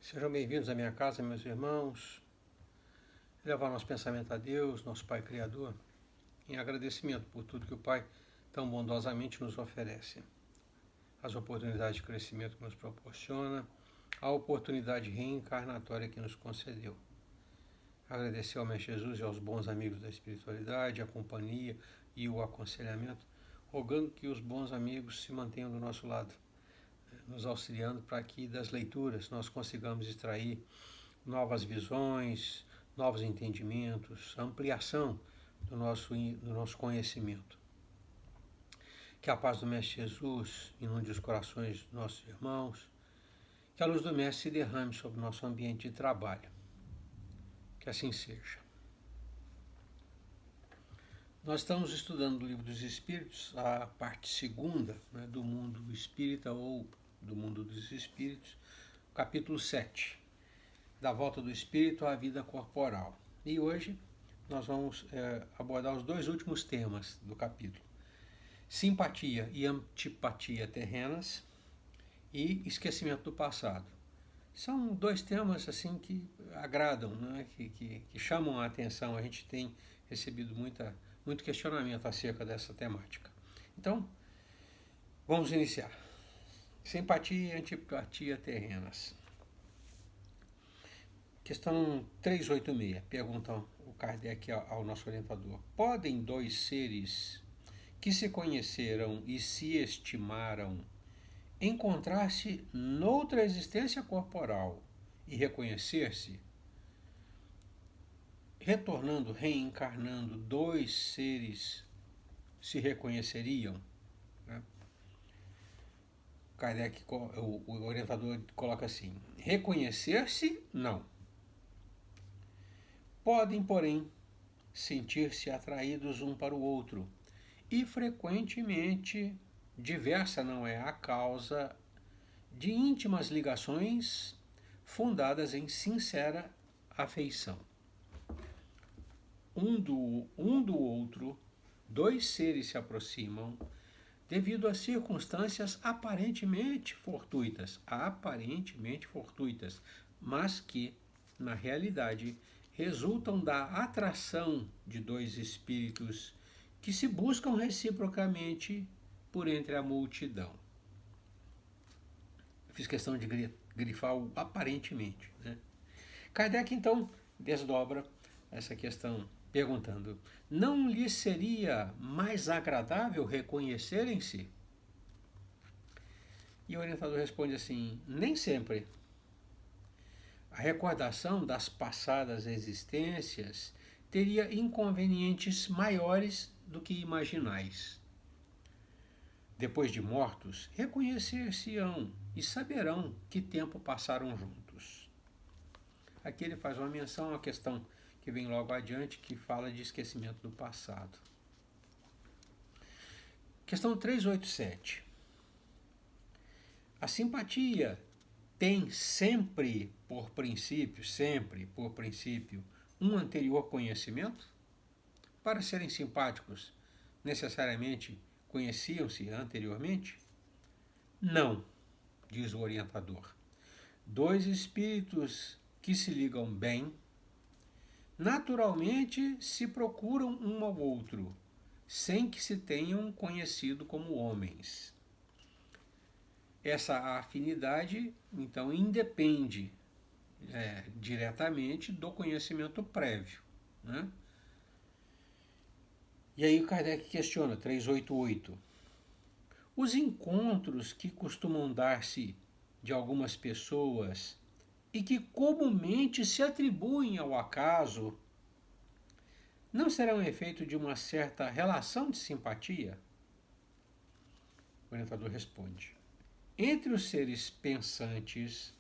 Sejam bem-vindos à minha casa, meus irmãos. Levar nosso pensamento a Deus, nosso Pai Criador, em agradecimento por tudo que o Pai tão bondosamente nos oferece. As oportunidades de crescimento que nos proporciona, a oportunidade reencarnatória que nos concedeu. Agradecer ao Mestre Jesus e aos bons amigos da espiritualidade, a companhia e o aconselhamento, rogando que os bons amigos se mantenham do nosso lado, nos auxiliando para que das leituras nós consigamos extrair novas visões, novos entendimentos, ampliação do nosso conhecimento. Que a paz do Mestre Jesus inunde os corações dos nossos irmãos, que a luz do Mestre se derrame sobre o nosso ambiente de trabalho. Que assim seja. Nós estamos estudando o Livro dos Espíritos, a parte segunda, do mundo espírita ou do mundo dos espíritos, capítulo 7, da volta do espírito à vida corporal. E hoje nós vamos abordar os dois últimos temas do capítulo: simpatia e antipatia terrenas e esquecimento do passado. São dois temas assim que agradam, né? que chamam a atenção. A gente tem recebido muito questionamento acerca dessa temática. Então, vamos iniciar. Simpatia e antipatia terrenas. Questão 386, pergunta o Kardec ao nosso orientador: podem dois seres que se conheceram e se estimaram encontrar-se noutra existência corporal e reconhecer-se? Retornando, reencarnando, dois seres se reconheceriam? Kardec, o orientador, coloca assim: reconhecer-se, não. Podem, porém, sentir-se atraídos um para o outro, e frequentemente diversa não é a causa de íntimas ligações fundadas em sincera afeição. Um do outro, dois seres se aproximam devido a circunstâncias aparentemente fortuitas, mas que, na realidade, resultam da atração de dois espíritos que se buscam reciprocamente por entre a multidão. Fiz questão de grifar o aparentemente. Kardec, então, desdobra essa questão perguntando: não lhe seria mais agradável reconhecerem-se? E o orientador responde assim: nem sempre. A recordação das passadas existências teria inconvenientes maiores do que imaginais. Depois de mortos, reconhecer-se-ão e saberão que tempo passaram juntos. Aqui ele faz uma menção à questão que vem logo adiante, que fala de esquecimento do passado. Questão 387. A simpatia tem sempre por princípio, um anterior conhecimento? Para serem simpáticos, necessariamente conheciam-se anteriormente? Não, diz o orientador. Dois espíritos que se ligam bem, naturalmente se procuram um ao outro, sem que se tenham conhecido como homens. Essa afinidade, então, independe diretamente do conhecimento prévio. E aí o Kardec questiona, 388. Os encontros que costumam dar-se de algumas pessoas e que comumente se atribuem ao acaso, não serão efeito de uma certa relação de simpatia? O orientador responde: entre os seres pensantes,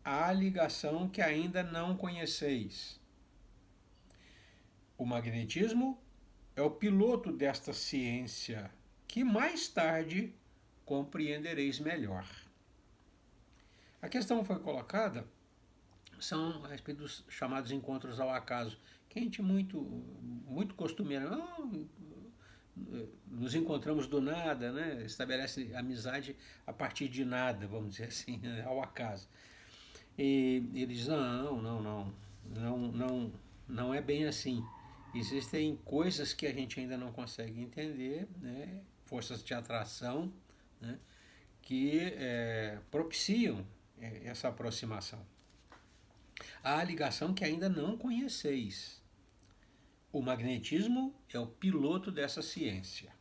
há ligação que ainda não conheceis. O magnetismo é o piloto desta ciência, que mais tarde compreendereis melhor. A questão foi colocada são a respeito dos chamados encontros ao acaso, que a gente muito costumeiro, nos encontramos do nada, estabelece amizade a partir de nada, vamos dizer assim, ao acaso. E ele diz, não é bem assim. Existem coisas que a gente ainda não consegue entender, né? Forças de atração, né? Que propiciam essa aproximação. Há a ligação que ainda não conheceis. O magnetismo é o piloto dessa ciência.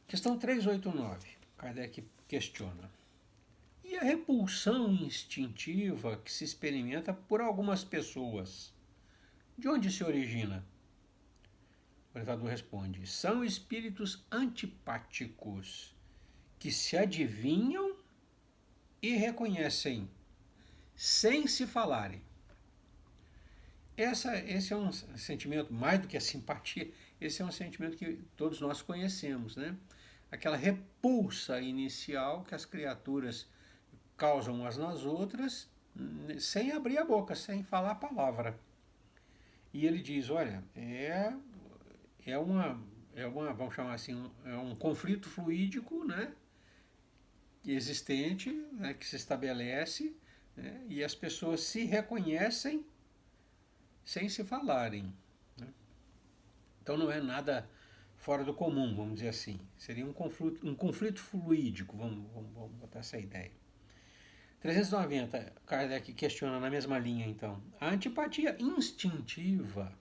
Questão 389. Kardec questiona. E a repulsão instintiva que se experimenta por algumas pessoas? De onde se origina? O orientador responde: são espíritos antipáticos que se adivinham e reconhecem sem se falarem. Esse é um sentimento, mais do que a simpatia, esse é um sentimento que todos nós conhecemos, né? Aquela repulsa inicial que as criaturas causam umas nas outras, sem abrir a boca, sem falar a palavra. E ele diz, olha, vamos chamar assim, é um conflito fluídico, né? Existente, né, que se estabelece, né, e as pessoas se reconhecem sem se falarem. Né? Então não é nada fora do comum, vamos dizer assim. Seria um conflito fluídico, vamos botar essa ideia. 390, Kardec questiona na mesma linha, então. A antipatia instintiva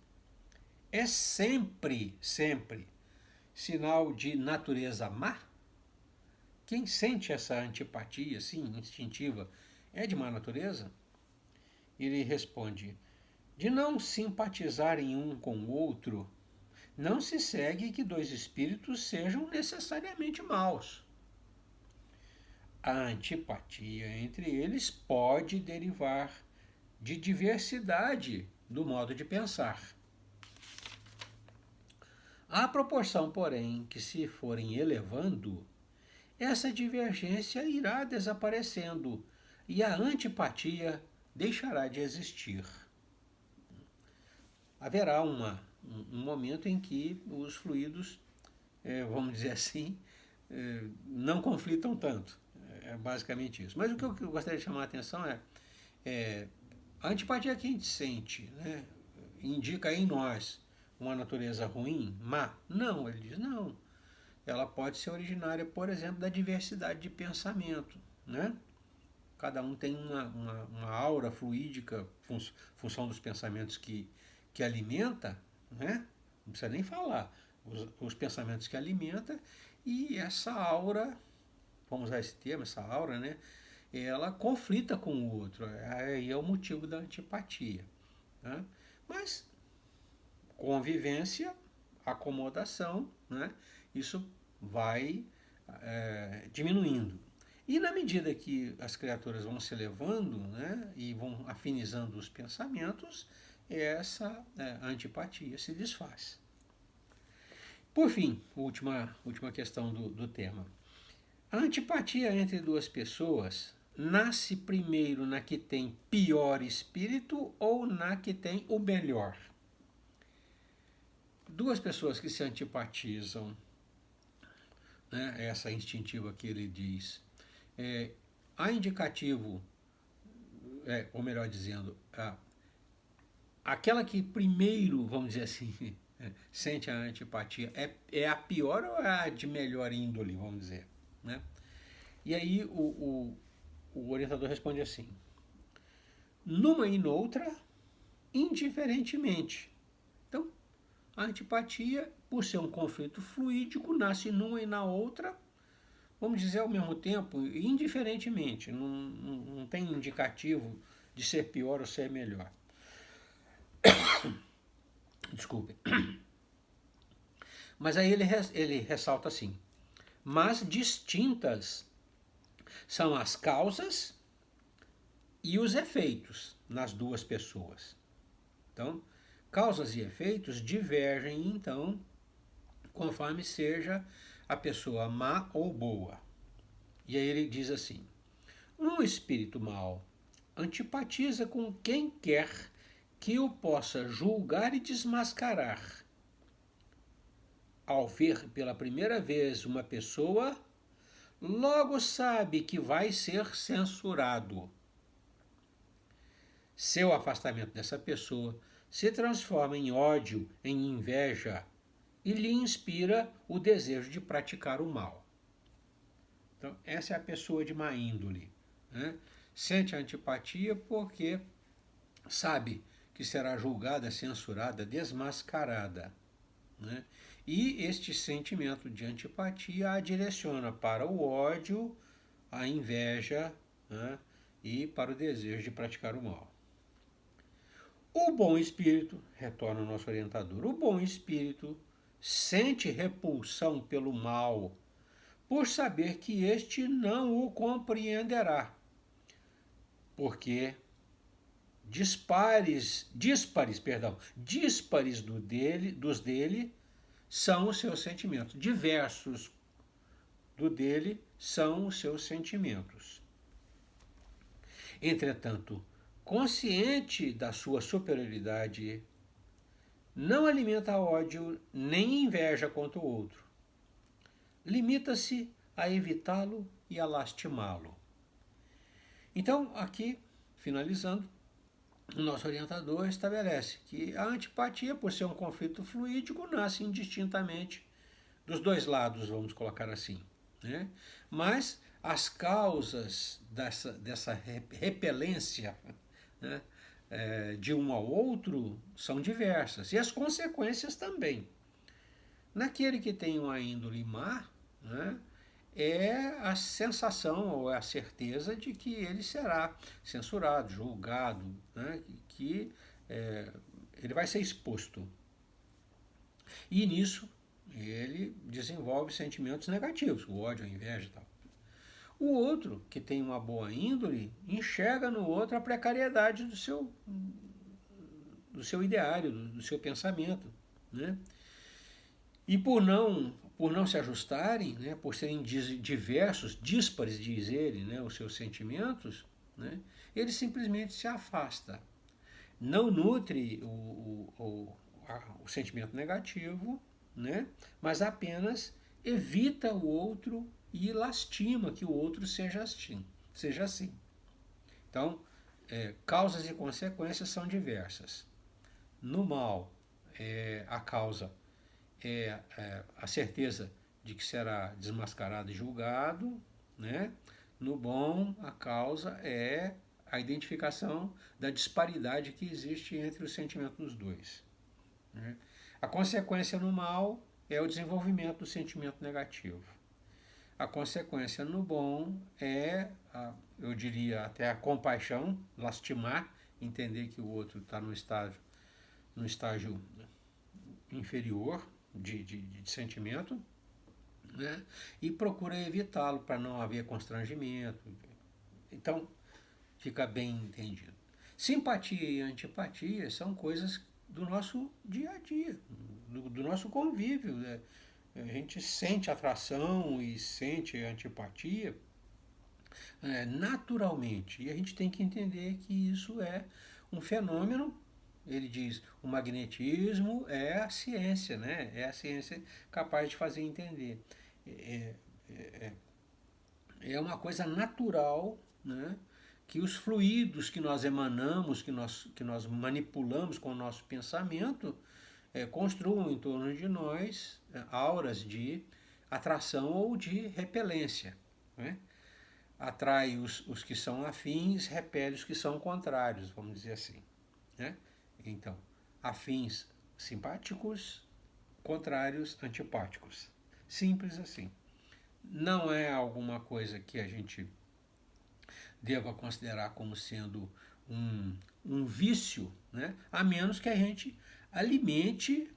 é sempre sinal de natureza má? Quem sente essa antipatia, assim, instintiva, é de má natureza? Ele responde, de não simpatizarem um com o outro, não se segue que dois espíritos sejam necessariamente maus. A antipatia entre eles pode derivar de diversidade do modo de pensar. À proporção, porém, que se forem elevando, essa divergência irá desaparecendo e a antipatia deixará de existir. Haverá um momento em que os fluidos, vamos dizer assim, não conflitam tanto. É basicamente isso. Mas o que eu gostaria de chamar a atenção é a antipatia que a gente sente, né, indica em nós uma natureza ruim, má? Não, ele diz não. Ela pode ser originária, por exemplo, da diversidade de pensamento, né? Cada um tem uma aura fluídica, função dos pensamentos que alimenta, né? Não precisa nem falar. Os pensamentos que alimenta, e essa aura, vamos usar esse termo, essa aura, né? Ela conflita com o outro. Aí é o motivo da antipatia. Né? Mas convivência, acomodação, né? Isso vai diminuindo. E na medida que as criaturas vão se elevando, né, e vão afinizando os pensamentos, essa antipatia se desfaz. Por fim, última questão do tema. A antipatia entre duas pessoas nasce primeiro na que tem pior espírito ou na que tem o melhor? Duas pessoas que se antipatizam, né, essa instintiva que ele diz, há indicativo, ou melhor dizendo, aquela que primeiro, vamos dizer assim, sente a antipatia, é a pior ou é a de melhor índole, vamos dizer? Né? E aí o orientador responde assim, numa e noutra, indiferentemente. Então, a antipatia, por ser um conflito fluídico, nasce numa e na outra, vamos dizer ao mesmo tempo, indiferentemente, não tem indicativo de ser pior ou ser melhor. Desculpe. Mas aí ele ressalta assim, mas distintas são as causas e os efeitos nas duas pessoas. Então, causas e efeitos divergem, então, conforme seja a pessoa má ou boa. E aí ele diz assim, um espírito mau antipatiza com quem quer que o possa julgar e desmascarar. Ao ver pela primeira vez uma pessoa, logo sabe que vai ser censurado. seu afastamento dessa pessoa se transforma em ódio, em inveja e lhe inspira o desejo de praticar o mal. Então, essa é a pessoa de má índole, né? Sente antipatia porque sabe que será julgada, censurada, desmascarada, né? E este sentimento de antipatia a direciona para o ódio, a inveja, né? E para o desejo de praticar o mal. O bom espírito, retorna o nosso orientador, o bom espírito sente repulsão pelo mal, por saber que este não o compreenderá, porque díspares dos dele são os seus sentimentos, diversos do dele são os seus sentimentos. Entretanto, consciente da sua superioridade, não alimenta ódio nem inveja contra o outro. Limita-se a evitá-lo e a lastimá-lo. Então, aqui, finalizando, o nosso orientador estabelece que a antipatia, por ser um conflito fluídico, nasce indistintamente dos dois lados, vamos colocar assim, né? Mas as causas dessa repelência, né, de um ao outro são diversas, e as consequências também. Naquele que tem uma índole má, né, é a sensação ou a certeza de que ele será censurado, julgado, né, que ele vai ser exposto. E nisso ele desenvolve sentimentos negativos, o ódio, a inveja e tal. O outro, que tem uma boa índole, enxerga no outro a precariedade do seu ideário, do seu pensamento, né? E por não se ajustarem, né, por serem diversos, díspares, diz ele, né, os seus sentimentos, né, ele simplesmente se afasta. Não nutre o sentimento negativo, né, mas apenas evita o outro e lastima que o outro seja assim. Então, causas e consequências são diversas. No mal, a causa é a certeza de que será desmascarado e julgado, né? No bom, a causa é a identificação da disparidade que existe entre os sentimentos dos dois, né? A consequência no mal é o desenvolvimento do sentimento negativo. A consequência no bom é, eu diria, até a compaixão, lastimar, entender que o outro está no estágio inferior de sentimento, né? E procura evitá-lo para não haver constrangimento. Então, fica bem entendido. Simpatia e antipatia são coisas do nosso dia a dia, do nosso convívio, né? A gente sente atração e sente antipatia naturalmente. E a gente tem que entender que isso é um fenômeno. Ele diz, o magnetismo é a ciência, né? É a ciência capaz de fazer entender. É uma coisa natural, né? Que os fluidos que nós emanamos, que nós manipulamos com o nosso pensamento, construam em torno de nós auras de atração ou de repelência, né? Atrai os que são afins, repele os que são contrários, vamos dizer assim, né? Então, afins simpáticos, contrários antipáticos. Simples assim. Não é alguma coisa que a gente deva considerar como sendo um vício, né? A menos que a gente alimente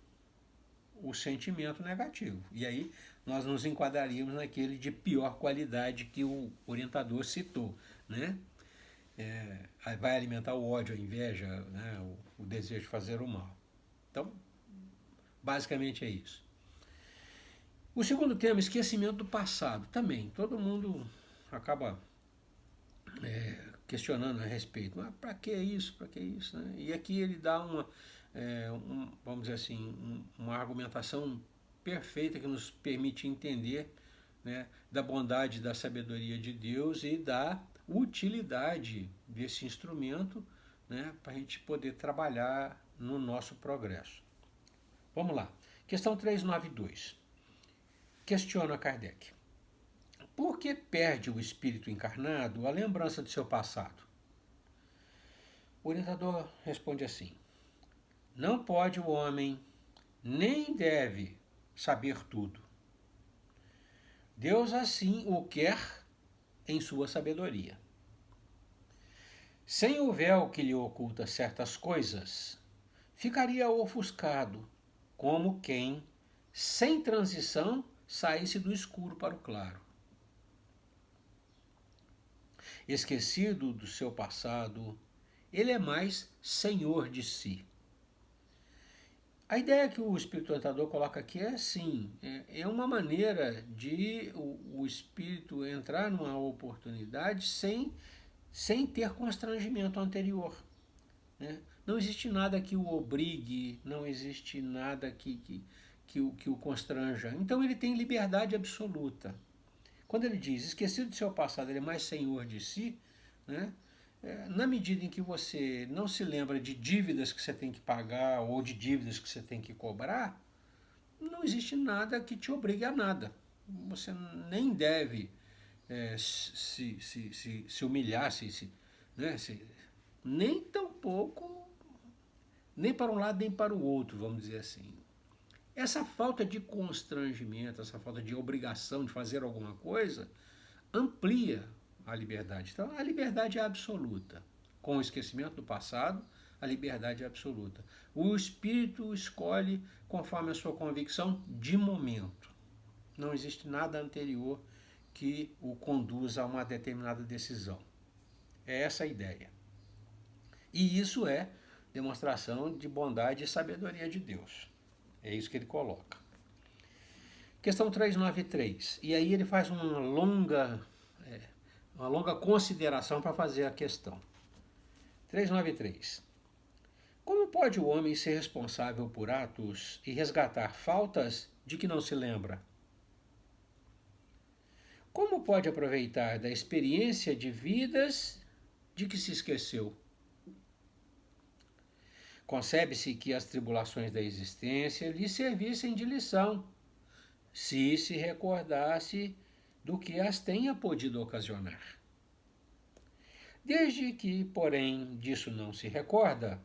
o sentimento negativo. E aí nós nos enquadraríamos naquele de pior qualidade que o orientador citou, né? Vai alimentar o ódio, a inveja, né? o desejo de fazer o mal. Então, basicamente é isso. O segundo tema, esquecimento do passado. Também, todo mundo acaba questionando a respeito. Mas para que isso? Para que isso? Né? E aqui ele dá vamos dizer assim, uma argumentação perfeita que nos permite entender, né, da bondade, da sabedoria de Deus e da utilidade desse instrumento né, para a gente poder trabalhar no nosso progresso. Vamos lá. Questão 392. Questiona Kardec. Por que perde o espírito encarnado a lembrança de seu passado? O orientador responde assim: não pode o homem, nem deve saber tudo. Deus assim o quer em sua sabedoria. Sem o véu que lhe oculta certas coisas, ficaria ofuscado, como quem, sem transição, saísse do escuro para o claro. Esquecido do seu passado, ele é mais senhor de si. A ideia que o Espírito Orientador coloca aqui é assim, é uma maneira de o espírito entrar numa oportunidade sem ter constrangimento anterior. Né? Não existe nada que o obrigue, não existe nada que o constranja. Então ele tem liberdade absoluta. Quando ele diz, esquecido do seu passado, ele é mais senhor de si, né? Na medida em que você não se lembra de dívidas que você tem que pagar ou de dívidas que você tem que cobrar, não existe nada que te obrigue a nada. Você nem deve se humilhar, né? Nem tampouco, nem para um lado nem para o outro, vamos dizer assim. Essa falta de constrangimento, essa falta de obrigação de fazer alguma coisa, amplia a liberdade. Então, a liberdade é absoluta. Com o esquecimento do passado, a liberdade é absoluta. O espírito escolhe conforme a sua convicção de momento. Não existe nada anterior que o conduza a uma determinada decisão. É essa a ideia. E isso é demonstração de bondade e sabedoria de Deus. É isso que ele coloca. Questão 393. E aí ele faz uma longa consideração para fazer a questão. 393. Como pode o homem ser responsável por atos e resgatar faltas de que não se lembra? Como pode aproveitar da experiência de vidas de que se esqueceu? Concebe-se que as tribulações da existência lhe servissem de lição, se recordasse do que as tenha podido ocasionar. Desde que, porém, disso não se recorda,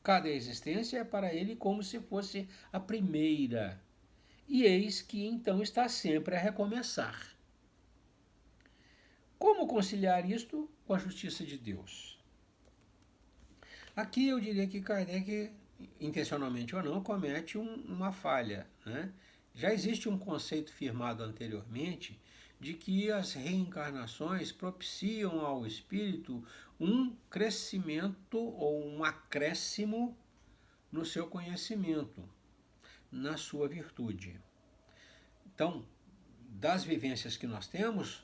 cada existência é para ele como se fosse a primeira, e eis que então está sempre a recomeçar. Como conciliar isto com a justiça de Deus? Aqui eu diria que Kardec, intencionalmente ou não, comete uma falha, né? Já existe um conceito firmado anteriormente de que as reencarnações propiciam ao espírito um crescimento ou um acréscimo no seu conhecimento, na sua virtude. Então, das vivências que nós temos,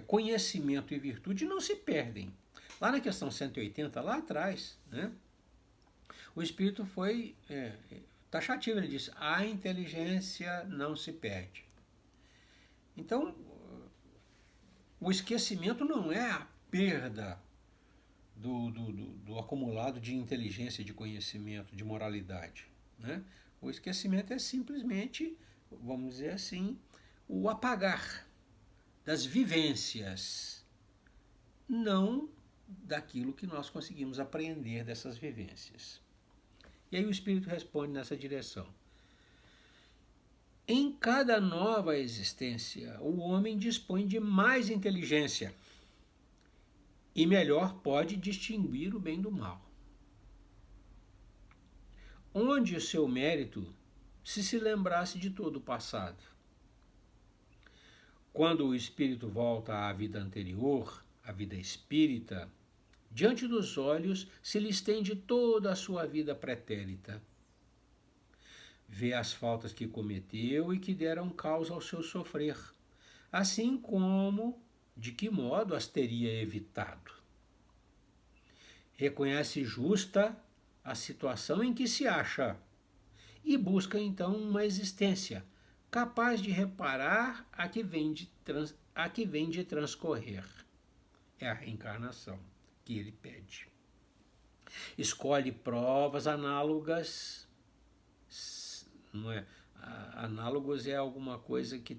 conhecimento e virtude não se perdem. Lá na questão 180, lá atrás, né, o espírito foi taxativo, ele disse, a inteligência não se perde. Então, o esquecimento não é a perda do acumulado de inteligência, de conhecimento, de moralidade. Né? O esquecimento é simplesmente, vamos dizer assim, o apagar das vivências, não daquilo que nós conseguimos aprender dessas vivências. E aí o Espírito responde nessa direção. Em cada nova existência, o homem dispõe de mais inteligência e melhor pode distinguir o bem do mal. Onde o seu mérito se lembrasse de todo o passado? Quando o espírito volta à vida anterior, à vida espírita, diante dos olhos se lhe estende toda a sua vida pretérita. Vê as faltas que cometeu e que deram causa ao seu sofrer, assim como de que modo as teria evitado. Reconhece justa a situação em que se acha e busca então uma existência capaz de reparar a que vem de transcorrer. É a reencarnação que ele pede. Escolhe provas análogas, não é? Análogos é alguma coisa que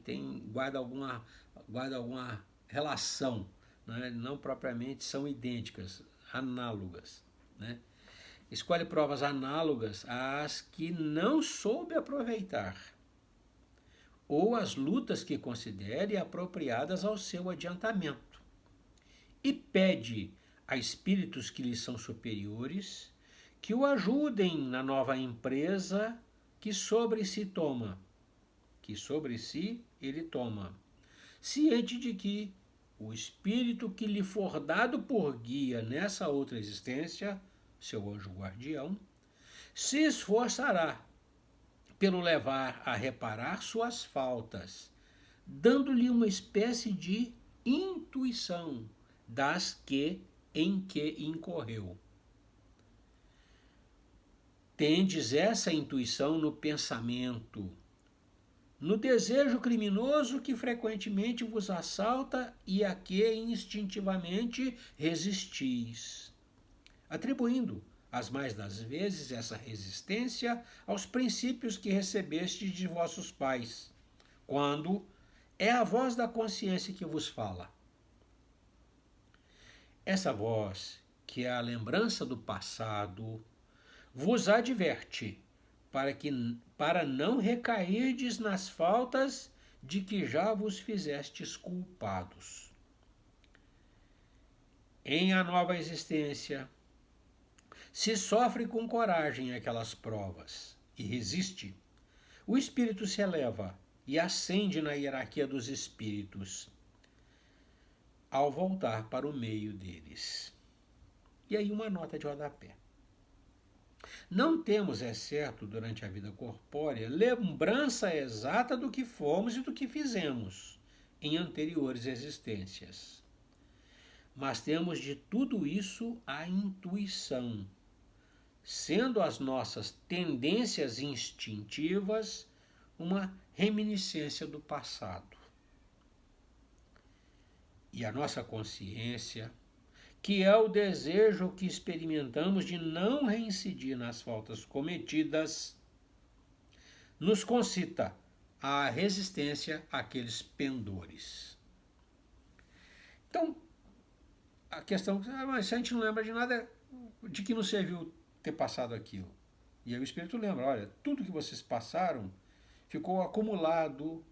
guarda alguma relação, né? Não propriamente são idênticas, análogas, né? Escolhe provas análogas às que não soube aproveitar, ou as lutas que considere apropriadas ao seu adiantamento, e pede a espíritos que lhe são superiores que o ajudem na nova empresa que sobre si ele toma, ciente de que o espírito que lhe for dado por guia nessa outra existência, seu anjo guardião, se esforçará pelo levar a reparar suas faltas, dando-lhe uma espécie de intuição em que incorreu. Tendes essa intuição no pensamento, no desejo criminoso que frequentemente vos assalta e a que instintivamente resistis, atribuindo as mais das vezes essa resistência aos princípios que recebestes de vossos pais, quando é a voz da consciência que vos fala. Essa voz, que é a lembrança do passado, vos adverte para não recairdes nas faltas de que já vos fizestes culpados. Em a nova existência, se sofre com coragem aquelas provas e resiste, o espírito se eleva e ascende na hierarquia dos espíritos ao voltar para o meio deles. E aí uma nota de rodapé. Não temos, é certo, durante a vida corpórea, lembrança exata do que fomos e do que fizemos em anteriores existências. Mas temos de tudo isso a intuição, sendo as nossas tendências instintivas uma reminiscência do passado. E a nossa consciência, que é o desejo que experimentamos de não reincidir nas faltas cometidas, nos concita à resistência àqueles pendores. Então, a questão é, mas se a gente não lembra de nada, de que não serviu ter passado aquilo? E aí o Espírito lembra, olha, tudo que vocês passaram ficou acumulado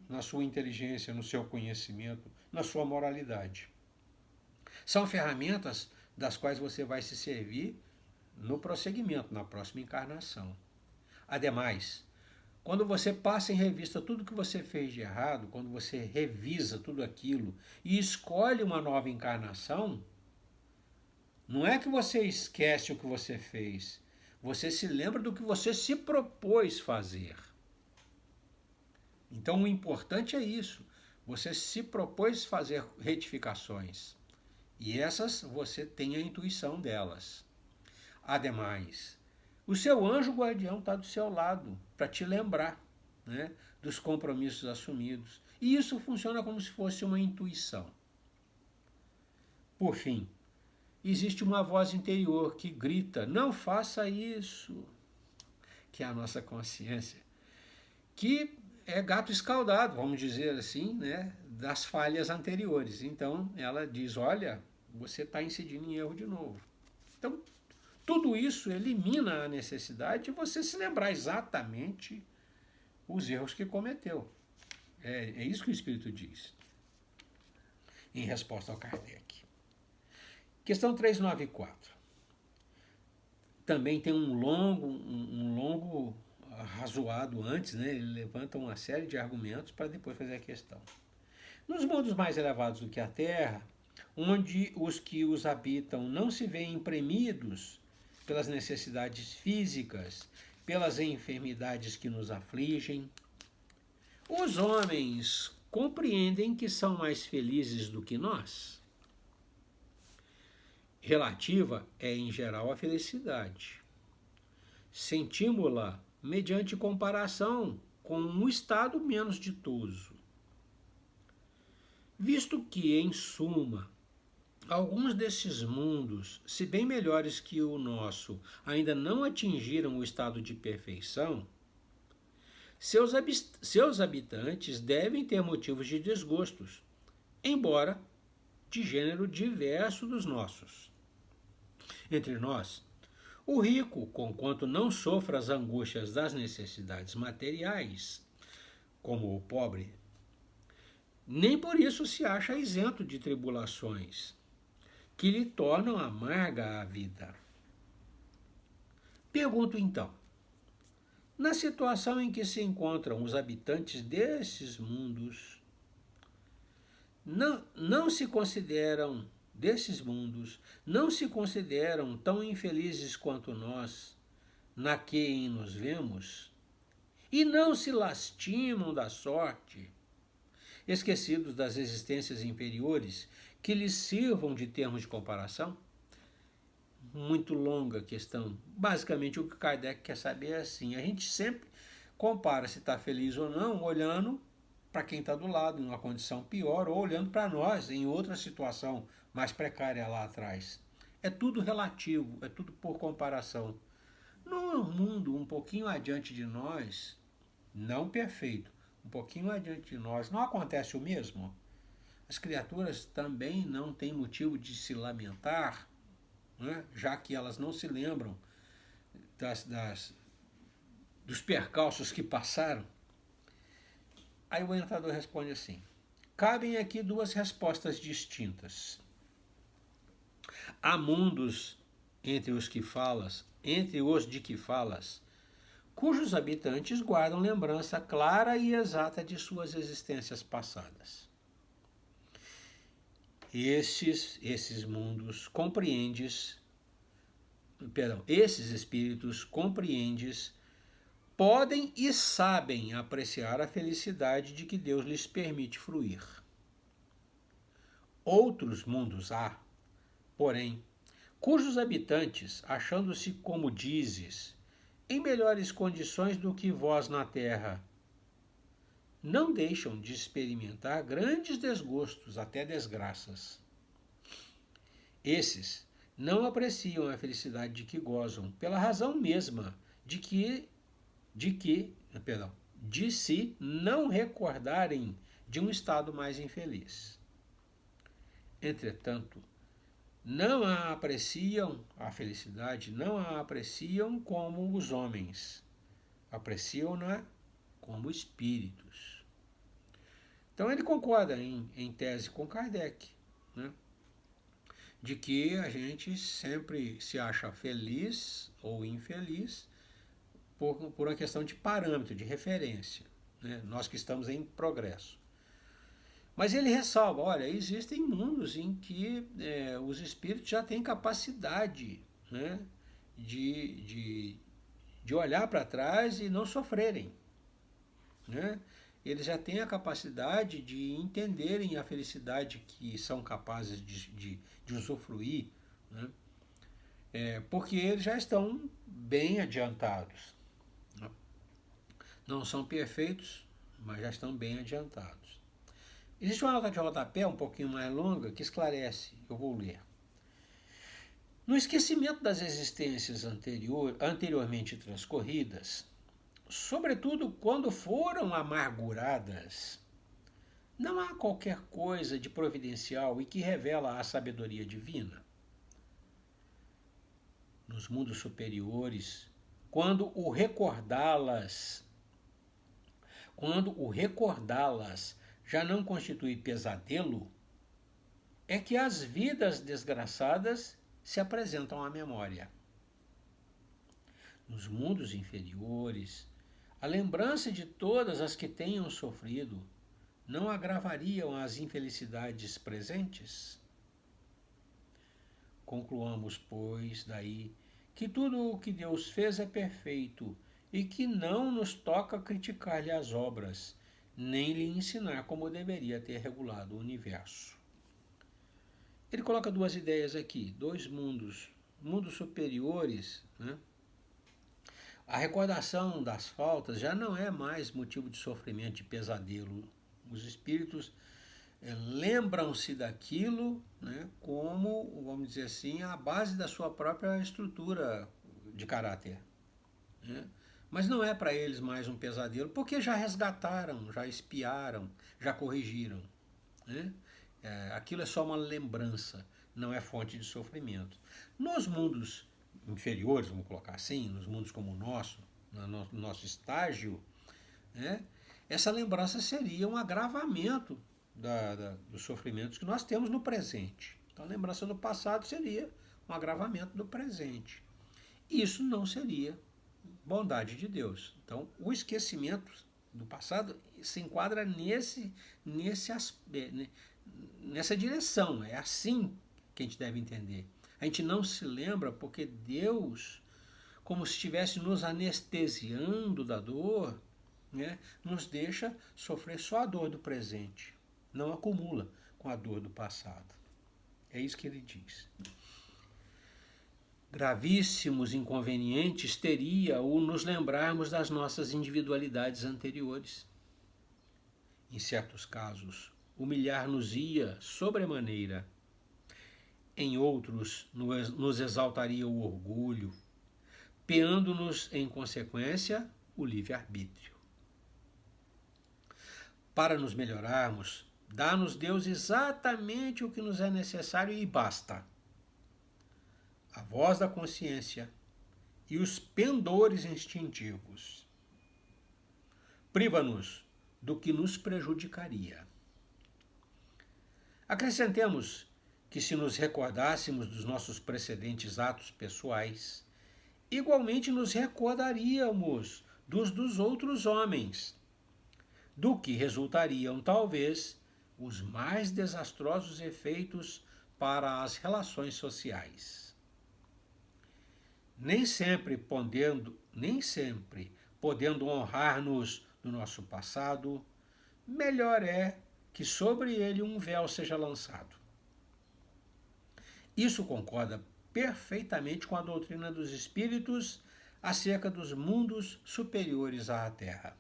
na sua inteligência, no seu conhecimento, na sua moralidade. São ferramentas das quais você vai se servir no prosseguimento, na próxima encarnação. Ademais, quando você passa em revista tudo que você fez de errado, quando você revisa tudo aquilo e escolhe uma nova encarnação, não é que você esquece o que você fez, você se lembra do que você se propôs fazer. Então o importante é isso, você se propôs fazer retificações. E essas você tem a intuição delas. Ademais, o seu anjo guardião está do seu lado para te lembrar, né, dos compromissos assumidos. E isso funciona como se fosse uma intuição. Por fim, existe uma voz interior que grita, não faça isso, que é a nossa consciência, que é gato escaldado, vamos dizer assim, né, das falhas anteriores. Então, ela diz, olha, você está incidindo em erro de novo. Então, tudo isso elimina a necessidade de você se lembrar exatamente os erros que cometeu. É isso que o Espírito diz, em resposta ao Kardec. Questão 394. Também tem um longo razoado antes, né? Ele levanta uma série de argumentos para depois fazer a questão. Nos mundos mais elevados do que a Terra, onde os que os habitam não se veem premidos pelas necessidades físicas, pelas enfermidades que nos afligem, os homens compreendem que são mais felizes do que nós. Relativa é, em geral, a felicidade. Sentimos-la mediante comparação com um estado menos ditoso. Visto que, em suma, Alguns desses mundos, se bem melhores que o nosso, ainda não atingiram o estado de perfeição, seus habitantes devem ter motivos de desgostos, embora de gênero diverso dos nossos. Entre nós, o rico, conquanto não sofra as angústias das necessidades materiais, como o pobre, nem por isso se acha isento de tribulações, que lhe tornam amarga a vida. Pergunto então, na situação em que se encontram os habitantes desses mundos, não se consideram tão infelizes quanto nós, na que em nos vemos, e não se lastimam da sorte, esquecidos das existências inferiores que lhes sirvam de termos de comparação? Muito longa questão. Basicamente, o que Kardec quer saber é assim: a gente sempre compara se está feliz ou não, olhando para quem está do lado, em uma condição pior, ou olhando para nós, em outra situação mais precária lá atrás. É tudo relativo, é tudo por comparação. No mundo um pouquinho adiante de nós, não perfeito, um pouquinho adiante de nós, não acontece o mesmo? As criaturas também não têm motivo de se lamentar, né? Já que elas não se lembram dos percalços que passaram. Aí o orientador responde assim: cabem aqui duas respostas distintas. Há mundos entre os de que falas, cujos habitantes guardam lembrança clara e exata de suas existências passadas. Esses mundos esses espíritos compreendes, podem e sabem apreciar a felicidade de que Deus lhes permite fruir. Outros mundos há, porém, cujos habitantes, achando-se, como dizes, em melhores condições do que vós na terra, não deixam de experimentar grandes desgostos, até desgraças. Esses não apreciam a felicidade de que gozam, pela razão mesma de se não recordarem de um estado mais infeliz. Entretanto, não a apreciam como os homens, apreciam-na como espíritos. Então ele concorda em tese com Kardec, né, de que a gente sempre se acha feliz ou infeliz por uma questão de parâmetro, de referência, né, nós que estamos em progresso. Mas ele ressalva, olha, existem mundos em que os espíritos já têm capacidade, né, de olhar para trás e não sofrerem, né? Eles já têm a capacidade de entenderem a felicidade que são capazes de usufruir, né? Porque eles já estão bem adiantados. Não são perfeitos, mas já estão bem adiantados. Existe uma nota de rodapé um pouquinho mais longa que esclarece, eu vou ler. No esquecimento das existências anteriormente transcorridas, sobretudo quando foram amarguradas, não há qualquer coisa de providencial e que revela a sabedoria divina. Nos mundos superiores, quando o recordá-las já não constitui pesadelo, é que as vidas desgraçadas se apresentam à memória. Nos mundos inferiores, a lembrança de todas as que tenham sofrido não agravariam as infelicidades presentes? Concluamos, pois, daí que tudo o que Deus fez é perfeito e que não nos toca criticar-lhe as obras, nem lhe ensinar como deveria ter regulado o universo. Ele coloca duas ideias aqui, dois mundos superiores, né? A recordação das faltas já não é mais motivo de sofrimento, de pesadelo. Os espíritos lembram-se daquilo, né, como, vamos dizer assim, a base da sua própria estrutura de caráter. Né? Mas não é para eles mais um pesadelo, porque já resgataram, já espiaram, já corrigiram. Né? Aquilo é só uma lembrança, não é fonte de sofrimento. Nos mundos inferiores, vamos colocar assim, nos mundos como o nosso, no nosso estágio, né, essa lembrança seria um agravamento dos sofrimentos que nós temos no presente. Então a lembrança do passado seria um agravamento do presente. Isso não seria bondade de Deus. Então o esquecimento do passado se enquadra nessa direção. É assim que a gente deve entender. A gente não se lembra porque Deus, como se estivesse nos anestesiando da dor, né, nos deixa sofrer só a dor do presente, não acumula com a dor do passado. É isso que ele diz. Gravíssimos inconvenientes teria o nos lembrarmos das nossas individualidades anteriores. Em certos casos, humilhar-nos-ia sobremaneira. Em outros, nos exaltaria o orgulho, peando-nos, em consequência, o livre-arbítrio. Para nos melhorarmos, dá-nos Deus exatamente o que nos é necessário e basta. A voz da consciência e os pendores instintivos. Priva-nos do que nos prejudicaria. Acrescentemos que, se nos recordássemos dos nossos precedentes atos pessoais, igualmente nos recordaríamos dos outros homens, do que resultariam, talvez, os mais desastrosos efeitos para as relações sociais. Nem sempre podendo honrar-nos do nosso passado, melhor é que sobre ele um véu seja lançado. Isso concorda perfeitamente com a doutrina dos espíritos acerca dos mundos superiores à Terra.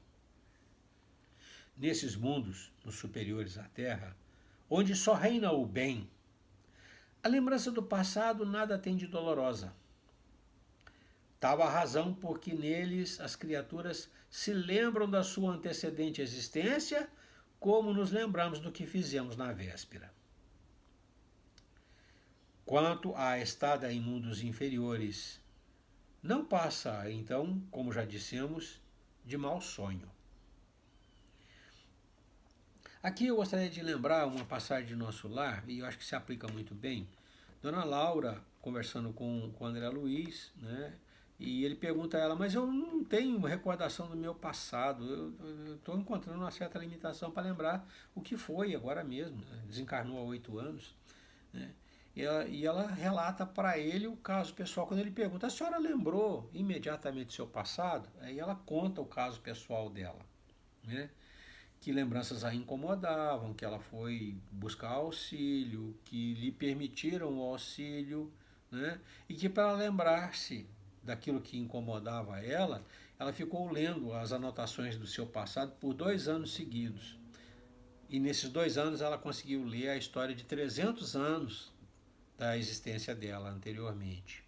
Nesses mundos, os superiores à Terra, onde só reina o bem, a lembrança do passado nada tem de dolorosa. Tal a razão porque neles as criaturas se lembram da sua antecedente existência, como nos lembramos do que fizemos na véspera. Quanto à estada em mundos inferiores, não passa, então, como já dissemos, de mau sonho. Aqui eu gostaria de lembrar uma passagem de Nosso Lar, e eu acho que se aplica muito bem. Dona Laura, conversando com André Luiz, né, e ele pergunta a ela, mas eu não tenho recordação do meu passado, eu estou encontrando uma certa limitação para lembrar o que foi agora mesmo, né, desencarnou há 8 anos, né, e ela relata para ele o caso pessoal. Quando ele pergunta, a senhora lembrou imediatamente do seu passado? Aí ela conta o caso pessoal dela, né? Que lembranças a incomodavam, que ela foi buscar auxílio, que lhe permitiram o auxílio, né? E que para lembrar-se daquilo que incomodava ela ficou lendo as anotações do seu passado por 2 anos seguidos. E nesses 2 anos ela conseguiu ler a história de 300 anos da existência dela anteriormente.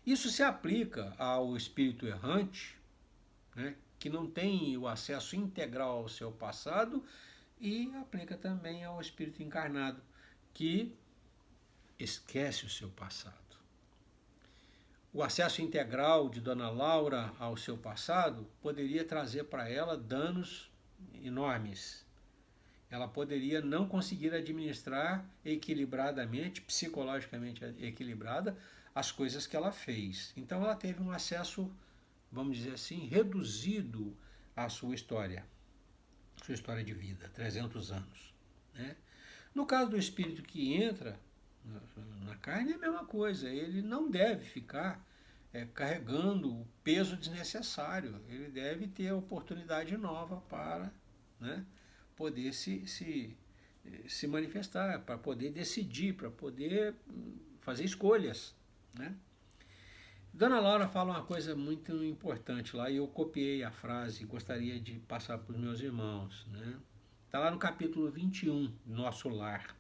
Isso se aplica ao espírito errante, né, que não tem o acesso integral ao seu passado, e aplica também ao espírito encarnado, que esquece o seu passado. O acesso integral de Dona Laura ao seu passado poderia trazer para ela danos enormes. Ela poderia não conseguir administrar equilibradamente, psicologicamente equilibrada, as coisas que ela fez. Então ela teve um acesso, vamos dizer assim, reduzido à sua história de vida, 300 anos. Né? No caso do espírito que entra na carne, é a mesma coisa. Ele não deve ficar carregando o peso desnecessário. Ele deve ter oportunidade nova para, né, poder se manifestar, para poder decidir, para poder fazer escolhas. Né? Dona Laura fala uma coisa muito importante lá, e eu copiei a frase, gostaria de passar para os meus irmãos. Né? Está lá no capítulo 21, Nosso Lar.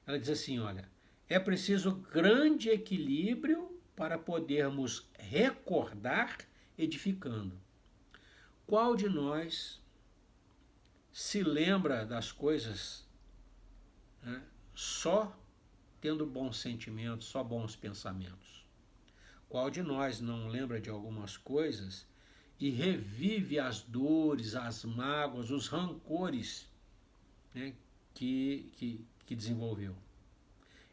Ela diz assim, olha, é preciso grande equilíbrio para podermos recordar edificando. Qual de nós se lembra das coisas, né, só tendo bons sentimentos, só bons pensamentos? Qual de nós não lembra de algumas coisas e revive as dores, as mágoas, os rancores, né, que desenvolveu?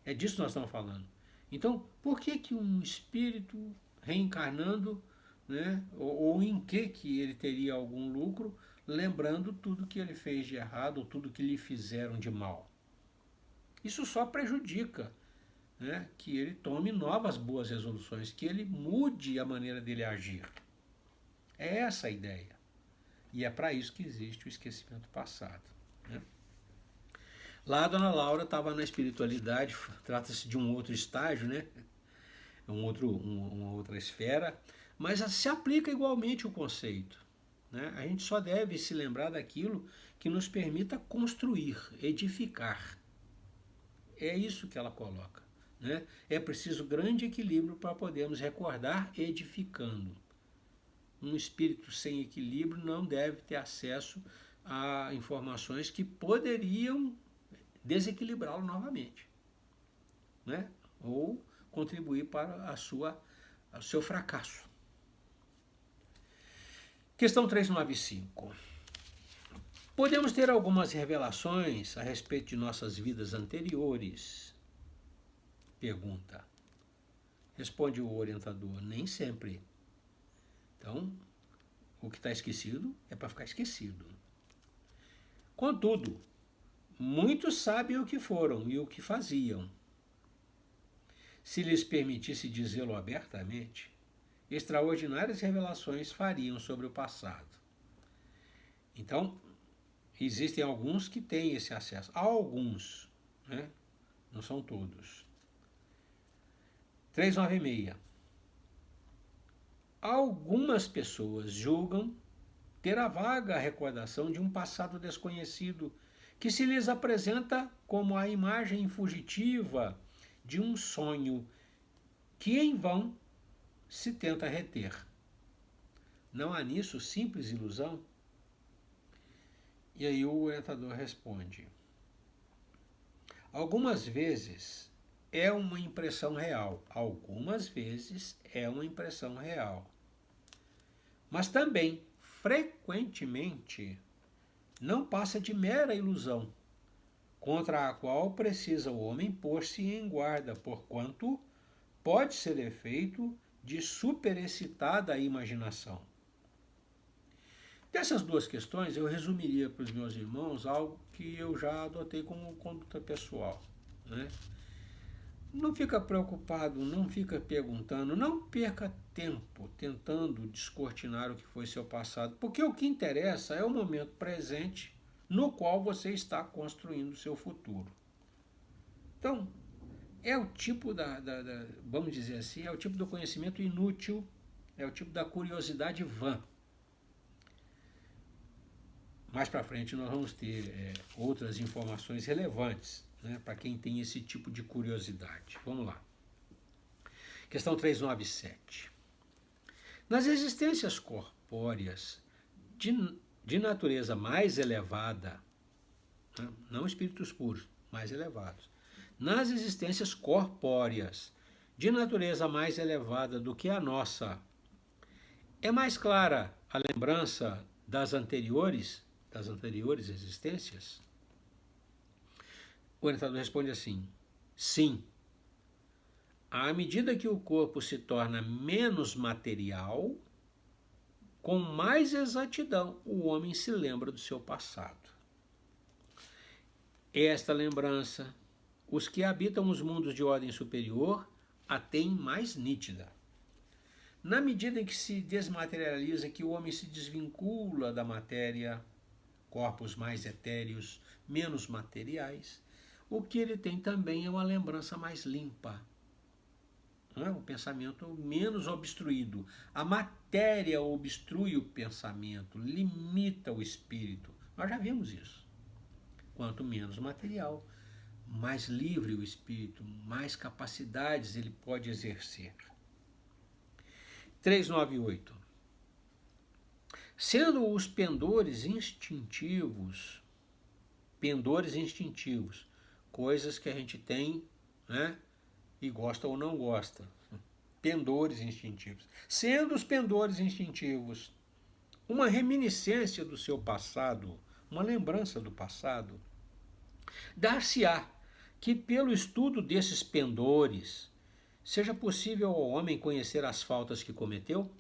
É disso que nós estamos falando. Então, por que um espírito reencarnando, né, ou em que ele teria algum lucro, lembrando tudo que ele fez de errado, ou tudo que lhe fizeram de mal? Isso só prejudica, né, que ele tome novas boas resoluções, que ele mude a maneira dele agir. É essa a ideia. E é para isso que existe o esquecimento passado, né? Lá a dona Laura estava na espiritualidade, trata-se de um outro estágio, né? Uma outra esfera, mas se aplica igualmente o conceito, né? A gente só deve se lembrar daquilo que nos permita construir, edificar. É isso que ela coloca, né? É preciso grande equilíbrio para podermos recordar edificando. Um espírito sem equilíbrio não deve ter acesso a informações que poderiam desequilibrá-lo novamente, né? Ou contribuir para o seu fracasso. Questão 395. Podemos ter algumas revelações a respeito de nossas vidas anteriores? Pergunta. Responde o orientador, nem sempre. Então, o que está esquecido é para ficar esquecido. Contudo, muitos sabem o que foram e o que faziam. Se lhes permitisse dizê-lo abertamente, extraordinárias revelações fariam sobre o passado. Então, existem alguns que têm esse acesso. Há alguns, né? Não são todos. 396. Algumas pessoas julgam ter a vaga recordação de um passado desconhecido que se lhes apresenta como a imagem fugitiva de um sonho que em vão se tenta reter. Não há nisso simples ilusão? E aí o orientador responde: algumas vezes é uma impressão real, algumas vezes é uma impressão real. Mas também, frequentemente, não passa de mera ilusão, contra a qual precisa o homem pôr-se em guarda, porquanto pode ser efeito de superexcitada imaginação. Dessas duas questões, eu resumiria para os meus irmãos algo que eu já adotei como conduta pessoal, né? Não fica preocupado, não fica perguntando, não perca tempo tentando descortinar o que foi seu passado, porque o que interessa é o momento presente no qual você está construindo o seu futuro. Então, é o tipo vamos dizer assim, é o tipo do conhecimento inútil, é o tipo da curiosidade vã. Mais para frente nós vamos ter outras informações relevantes, né, para quem tem esse tipo de curiosidade. Vamos lá. Questão 397. Nas existências corpóreas de natureza mais elevada, né, não espíritos puros, mais elevados, nas existências corpóreas de natureza mais elevada do que a nossa, é mais clara a lembrança das anteriores existências? O orientador responde assim: sim. À medida que o corpo se torna menos material, com mais exatidão o homem se lembra do seu passado. Esta lembrança, os que habitam os mundos de ordem superior a têm mais nítida. Na medida em que se desmaterializa, que o homem se desvincula da matéria, corpos mais etéreos, menos materiais, o que ele tem também é uma lembrança mais limpa, não é? Um pensamento menos obstruído. A matéria obstrui o pensamento, limita o espírito. Nós já vimos isso, quanto menos material, mais livre o espírito, mais capacidades ele pode exercer. 398. Sendo os pendores instintivos, coisas que a gente tem, né, e gosta ou não gosta, pendores instintivos. Sendo os pendores instintivos uma reminiscência do seu passado, uma lembrança do passado, dar-se-á que pelo estudo desses pendores seja possível ao homem conhecer as faltas que cometeu?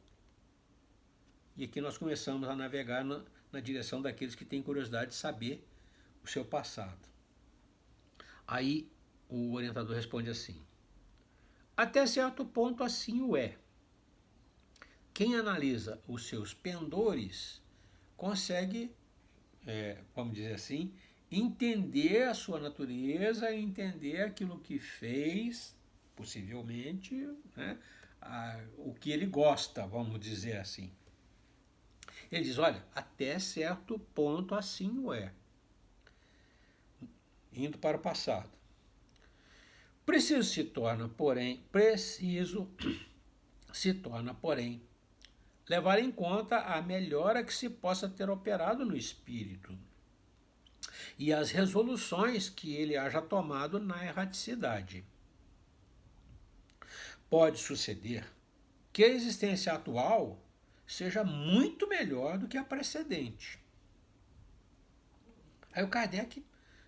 E aqui nós começamos a navegar na direção daqueles que têm curiosidade de saber o seu passado. Aí o orientador responde assim: até certo ponto assim o é. Quem analisa os seus pendores consegue, vamos dizer assim, entender a sua natureza, entender aquilo que fez, possivelmente, né, o que ele gosta, vamos dizer assim. Ele diz, olha, até certo ponto assim o é. Indo para o passado. Preciso se torna, porém, levar em conta a melhora que se possa ter operado no espírito e as resoluções que ele haja tomado na erraticidade. Pode suceder que a existência atual seja muito melhor do que a precedente. Aí o Kardec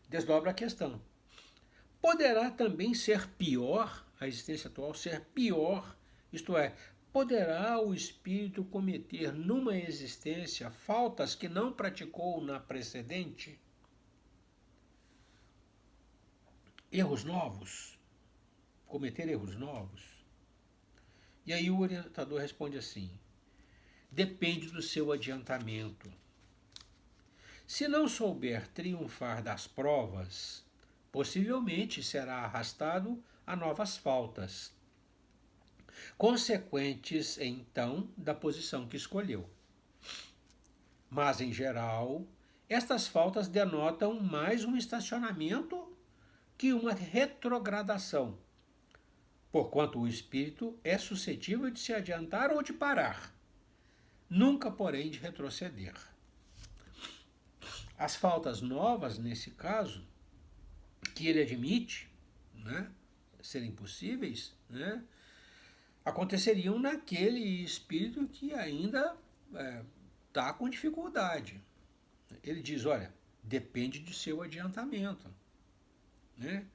desdobra a questão. Poderá também ser pior, a existência atual ser pior, isto é, poderá o espírito cometer numa existência faltas que não praticou na precedente? Erros novos? Cometer erros novos? E aí o orientador responde assim: depende do seu adiantamento. Se não souber triunfar das provas, possivelmente será arrastado a novas faltas, consequentes, então, da posição que escolheu. Mas, em geral, estas faltas denotam mais um estacionamento que uma retrogradação, porquanto o espírito é suscetível de se adiantar ou de parar, nunca, porém, de retroceder. As faltas novas, nesse caso, que ele admite, né, serem possíveis, né, aconteceriam naquele espírito que ainda está com dificuldade. Ele diz, olha, depende do seu adiantamento. Né?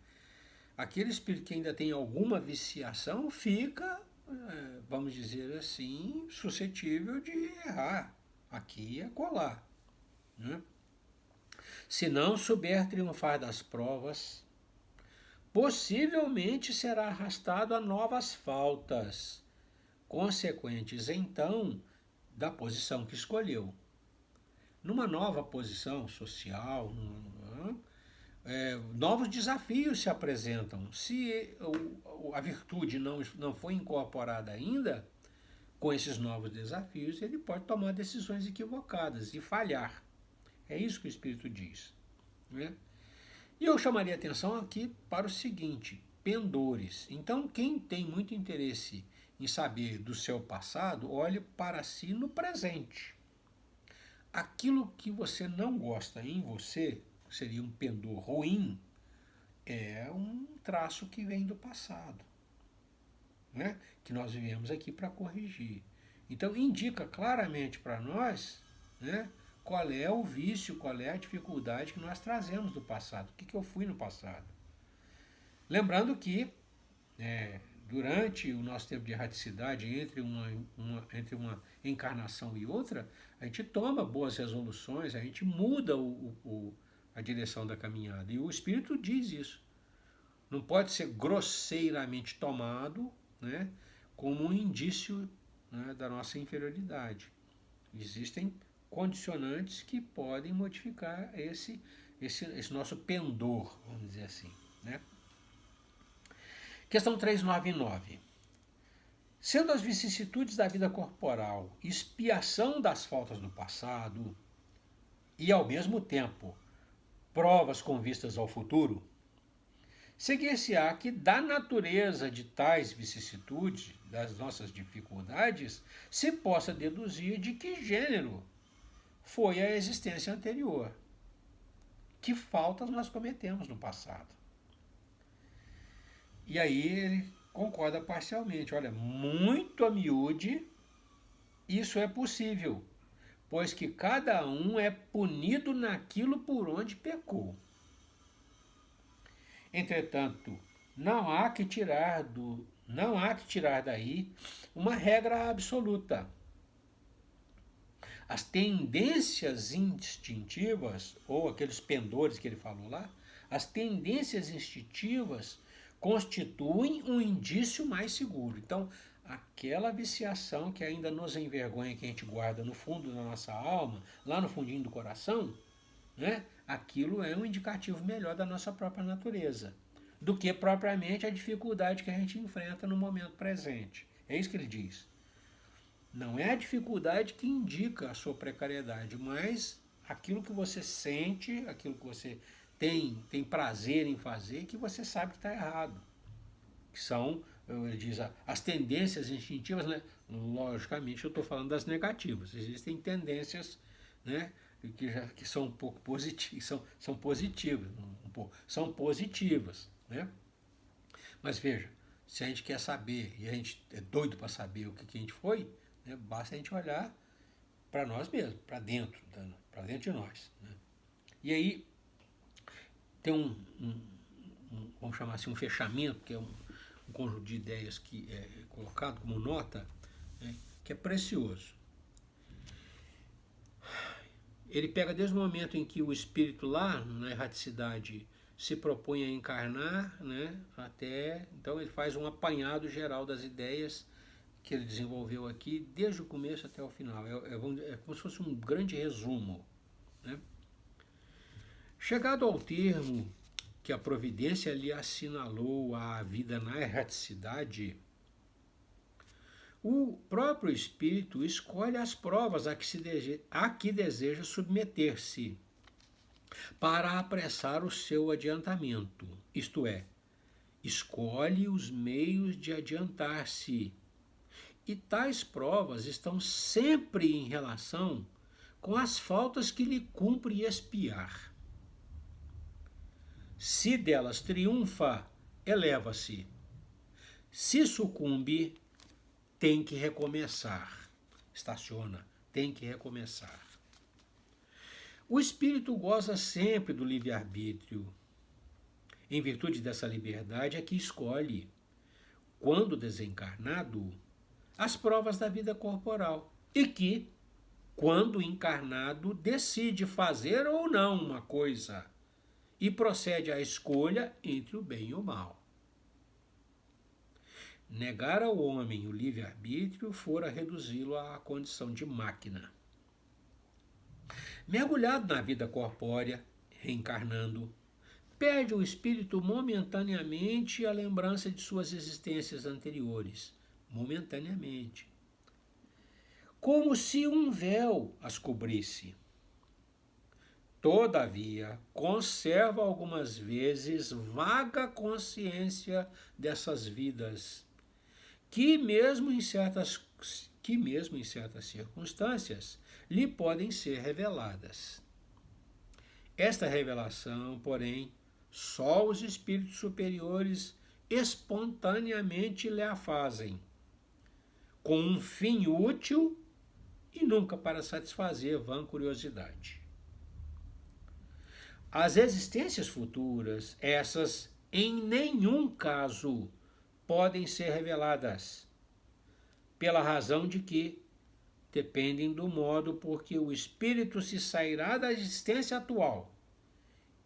Aquele espírito que ainda tem alguma viciação fica, vamos dizer assim, suscetível de errar aqui e acolá. Né? Se não souber triunfar das provas, possivelmente será arrastado a novas faltas, consequentes, então, da posição que escolheu. Numa nova posição social, novos desafios se apresentam. Se a virtude não foi incorporada ainda, com esses novos desafios, ele pode tomar decisões equivocadas e falhar. É isso que o Espírito diz. Né? E eu chamaria atenção aqui para o seguinte, pendores. Então, quem tem muito interesse em saber do seu passado, olhe para si no presente. Aquilo que você não gosta em você, seria um pendor ruim, é um traço que vem do passado, né? Que nós vivemos aqui para corrigir. Então, indica claramente para nós, né, qual é o vício, qual é a dificuldade que nós trazemos do passado. O que eu fui no passado. Lembrando que, durante o nosso tempo de erraticidade, entre uma encarnação e outra, a gente toma boas resoluções, a gente muda a direção da caminhada. E o Espírito diz isso. Não pode ser grosseiramente tomado, né, como um indício, né, da nossa inferioridade. Existem condicionantes que podem modificar esse nosso pendor, vamos dizer assim. Né? Questão 399. Sendo as vicissitudes da vida corporal expiação das faltas do passado e, ao mesmo tempo, provas com vistas ao futuro, seguir-se-á que da natureza de tais vicissitudes, das nossas dificuldades, se possa deduzir de que gênero foi a existência anterior. Que faltas nós cometemos no passado. E aí ele concorda parcialmente. Olha, muito a miúde, isso é possível, pois que cada um é punido naquilo por onde pecou. Entretanto, não há que tirar daí uma regra absoluta. As tendências instintivas, ou aqueles pendores que ele falou lá, as tendências instintivas constituem um indício mais seguro. Então, aquela viciação que ainda nos envergonha, que a gente guarda no fundo da nossa alma, lá no fundinho do coração, né? Aquilo é um indicativo melhor da nossa própria natureza, do que propriamente a dificuldade que a gente enfrenta no momento presente. É isso que ele diz. Não é a dificuldade que indica a sua precariedade, mas aquilo que você sente, aquilo que você tem prazer em fazer, que você sabe que está errado. Que são, ele diz, as tendências instintivas, né? Logicamente eu estou falando das negativas. Existem tendências, né, que são um pouco positivas, são positivas, são positivas, né? Mas veja, se a gente quer saber, e a gente é doido para saber o que a gente foi, né, basta a gente olhar para nós mesmos, para dentro de nós, né? E aí tem vamos chamar assim, um fechamento, que é um conjunto de ideias que é colocado como nota, né, que é precioso. Ele pega desde o momento em que o espírito lá na erraticidade se propõe a encarnar, né, até então ele faz um apanhado geral das ideias que ele desenvolveu aqui desde o começo até o final. É como se fosse um grande resumo, né? Chegado ao termo que a providência lhe assinalou a vida na erraticidade, o próprio espírito escolhe as provas a que deseja submeter-se para apressar o seu adiantamento, isto é, escolhe os meios de adiantar-se. E tais provas estão sempre em relação com as faltas que lhe cumpre expiar. Se delas triunfa, eleva-se. Se sucumbe, tem que recomeçar. Estaciona, tem que recomeçar. O espírito goza sempre do livre-arbítrio. Em virtude dessa liberdade é que escolhe, quando desencarnado, as provas da vida corporal. E que, quando encarnado, decide fazer ou não uma coisa e procede à escolha entre o bem e o mal. Negar ao homem o livre-arbítrio fora reduzi-lo à condição de máquina. Mergulhado na vida corpórea, reencarnando, perde o espírito momentaneamente a lembrança de suas existências anteriores. Momentaneamente. Como se um véu as cobrisse. Todavia, conserva algumas vezes vaga consciência dessas vidas, que mesmo em certas circunstâncias lhe podem ser reveladas. Esta revelação, porém, só os espíritos superiores espontaneamente lhe a fazem, com um fim útil e nunca para satisfazer vã curiosidade. As existências futuras, essas em nenhum caso podem ser reveladas, pela razão de que dependem do modo por que o espírito se sairá da existência atual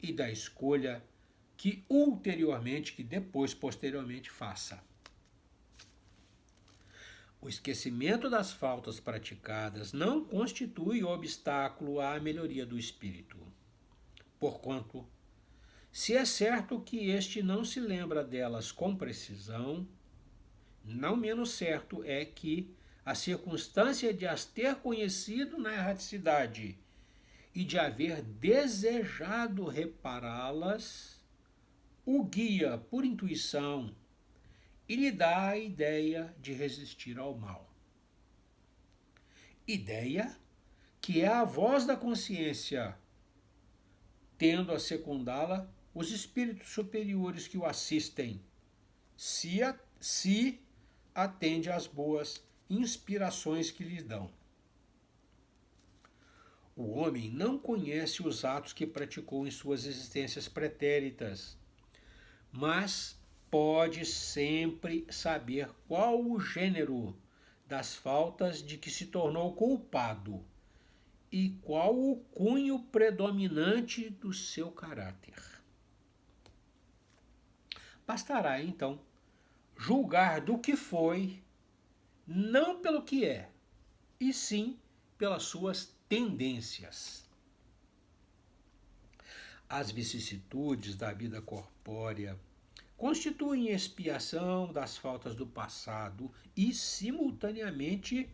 e da escolha que posteriormente faça. O esquecimento das faltas praticadas não constitui obstáculo à melhoria do espírito. Porquanto, se é certo que este não se lembra delas com precisão, não menos certo é que a circunstância de as ter conhecido na erraticidade e de haver desejado repará-las, o guia por intuição e lhe dá a ideia de resistir ao mal. Ideia que é a voz da consciência, tendo a secundá-la os espíritos superiores que o assistem, se atende às boas inspirações que lhe dão. O homem não conhece os atos que praticou em suas existências pretéritas, mas pode sempre saber qual o gênero das faltas de que se tornou culpado e qual o cunho predominante do seu caráter. Bastará, então, julgar do que foi, não pelo que é, e sim pelas suas tendências. As vicissitudes da vida corpórea constituem expiação das faltas do passado e, simultaneamente,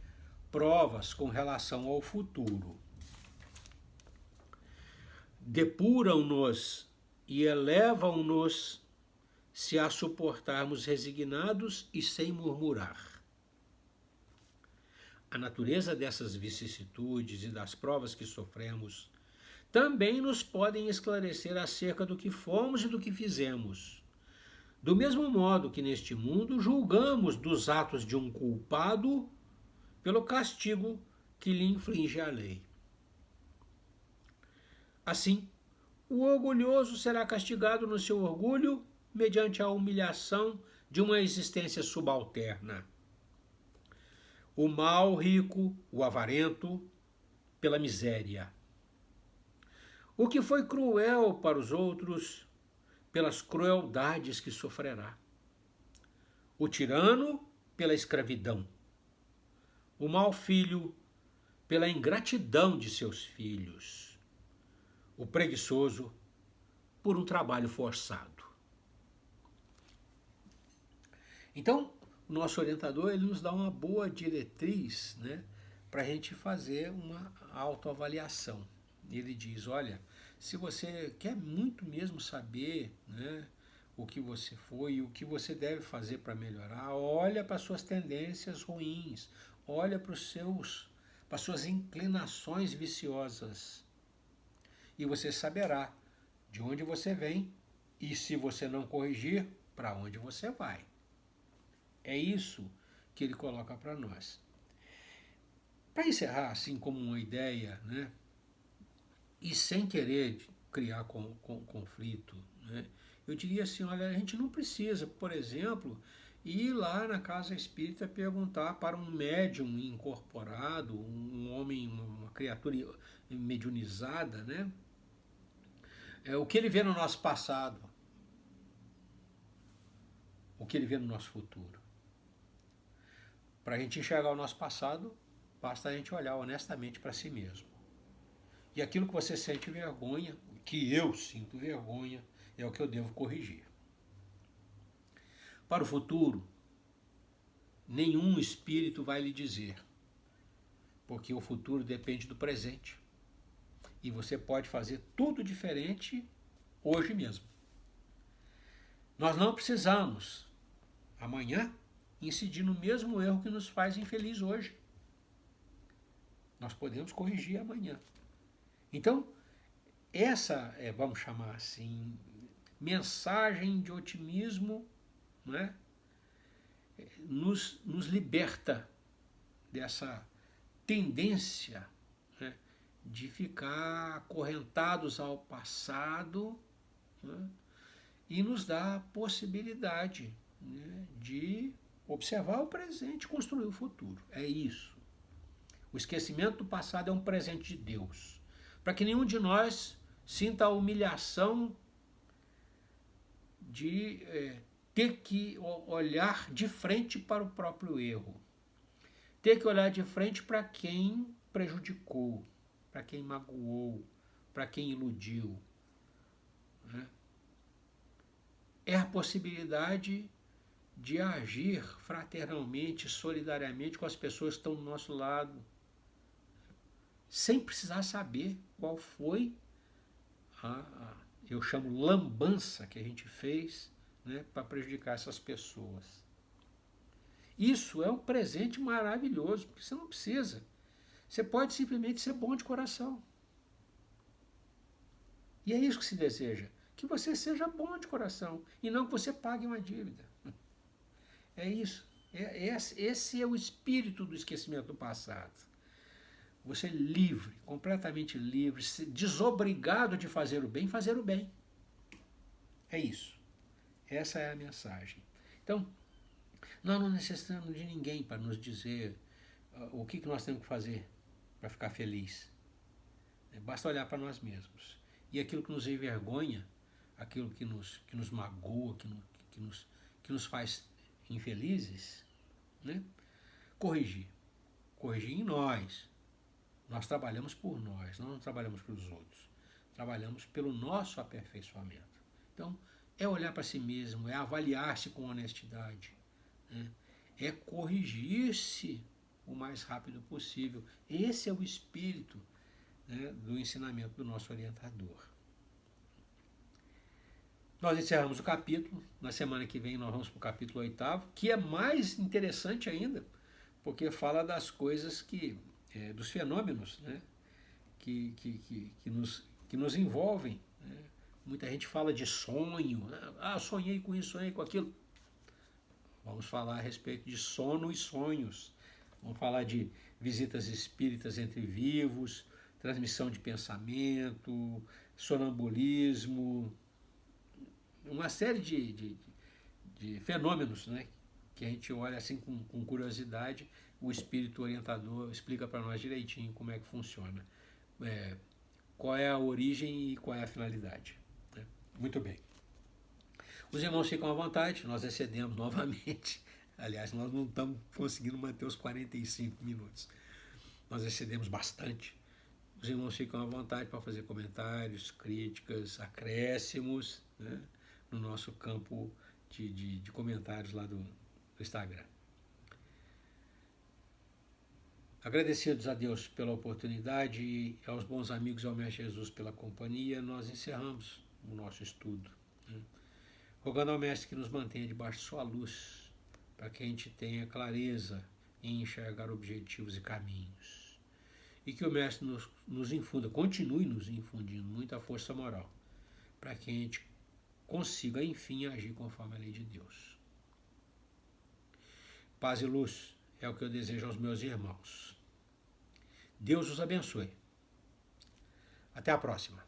provas com relação ao futuro. Depuram-nos e elevam-nos se a suportarmos resignados e sem murmurar. A natureza dessas vicissitudes e das provas que sofremos também nos podem esclarecer acerca do que fomos e do que fizemos. Do mesmo modo que neste mundo julgamos dos atos de um culpado pelo castigo que lhe inflige a lei. Assim, o orgulhoso será castigado no seu orgulho mediante a humilhação de uma existência subalterna. O mal rico, o avarento, pela miséria. O que foi cruel para os outros, pelas crueldades que sofrerá. O tirano, pela escravidão. O mau filho, pela ingratidão de seus filhos. O preguiçoso, por um trabalho forçado. Então, o nosso orientador ele nos dá uma boa diretriz, né, para a gente fazer uma autoavaliação. Ele diz, olha, se você quer muito mesmo saber, né, o que você foi e o que você deve fazer para melhorar, olha para suas tendências ruins, olha para as suas inclinações viciosas. E você saberá de onde você vem e, se você não corrigir, para onde você vai. É isso que ele coloca para nós. Para encerrar, assim como uma ideia, né, e sem querer criar conflito, né, eu diria assim, olha, a gente não precisa, por exemplo, ir lá na casa espírita perguntar para um médium incorporado, um homem, uma criatura mediunizada, né, o que ele vê no nosso passado, o que ele vê no nosso futuro. Para a gente enxergar o nosso passado, basta a gente olhar honestamente para si mesmo. E aquilo que você sente vergonha, que eu sinto vergonha, é o que eu devo corrigir. Para o futuro, nenhum espírito vai lhe dizer, porque o futuro depende do presente. E você pode fazer tudo diferente hoje mesmo. Nós não precisamos, amanhã, incidir no mesmo erro que nos faz infeliz hoje. Nós podemos corrigir amanhã. Então, essa, vamos chamar assim, mensagem de otimismo, né, nos liberta dessa tendência, né, de ficar acorrentados ao passado, né, e nos dá a possibilidade, né, de observar o presente e construir o futuro. É isso. O esquecimento do passado é um presente de Deus, para que nenhum de nós sinta a humilhação de ter que olhar de frente para o próprio erro, ter que olhar de frente para quem prejudicou, para quem magoou, para quem iludiu. Né? É a possibilidade de agir fraternalmente, solidariamente com as pessoas que estão do nosso lado. sem precisar saber qual foi eu chamo lambança que a gente fez, né, para prejudicar essas pessoas. Isso é um presente maravilhoso, porque você não precisa. Você pode simplesmente ser bom de coração. E é isso que se deseja, que você seja bom de coração e não que você pague uma dívida. É isso. Esse é o espírito do esquecimento do passado. Você é livre, completamente livre, desobrigado de fazer o bem, fazer o bem. É isso. Essa é a mensagem. Então, nós não necessitamos de ninguém para nos dizer o que nós temos que fazer para ficar feliz. Basta olhar para nós mesmos. E aquilo que nos envergonha, aquilo que nos magoa, que nos faz infelizes, né? Corrigir. Corrigir em nós. Nós trabalhamos por nós, não trabalhamos pelos outros. Trabalhamos pelo nosso aperfeiçoamento. Então, é olhar para si mesmo, é avaliar-se com honestidade, né? É corrigir-se o mais rápido possível. Esse é o espírito, né, do ensinamento do nosso orientador. Nós encerramos o capítulo. Na semana que vem nós vamos para o capítulo 8º, que é mais interessante ainda, porque fala das coisas dos fenômenos, né, que nos envolvem. Né? Muita gente fala de sonho. Sonhei com isso, sonhei com aquilo. Vamos falar a respeito de sono e sonhos. Vamos falar de visitas espíritas entre vivos, transmissão de pensamento, sonambulismo, uma série de fenômenos, né, que a gente olha assim com curiosidade. O espírito orientador explica para nós direitinho como é que funciona, qual é a origem e qual é a finalidade. Né? Muito bem. Os irmãos ficam à vontade, nós excedemos novamente. Aliás, nós não estamos conseguindo manter os 45 minutos. Nós excedemos bastante. Os irmãos ficam à vontade para fazer comentários, críticas, acréscimos, né, no nosso campo de comentários lá do Instagram. Agradecidos a Deus pela oportunidade e aos bons amigos e ao Mestre Jesus pela companhia, nós encerramos o nosso estudo, né? Rogando ao Mestre que nos mantenha debaixo de sua luz, para que a gente tenha clareza em enxergar objetivos e caminhos. E que o Mestre nos infunda, continue nos infundindo muita força moral, para que a gente consiga, enfim, agir conforme a lei de Deus. Paz e luz é o que eu desejo aos meus irmãos. Deus os abençoe. Até a próxima.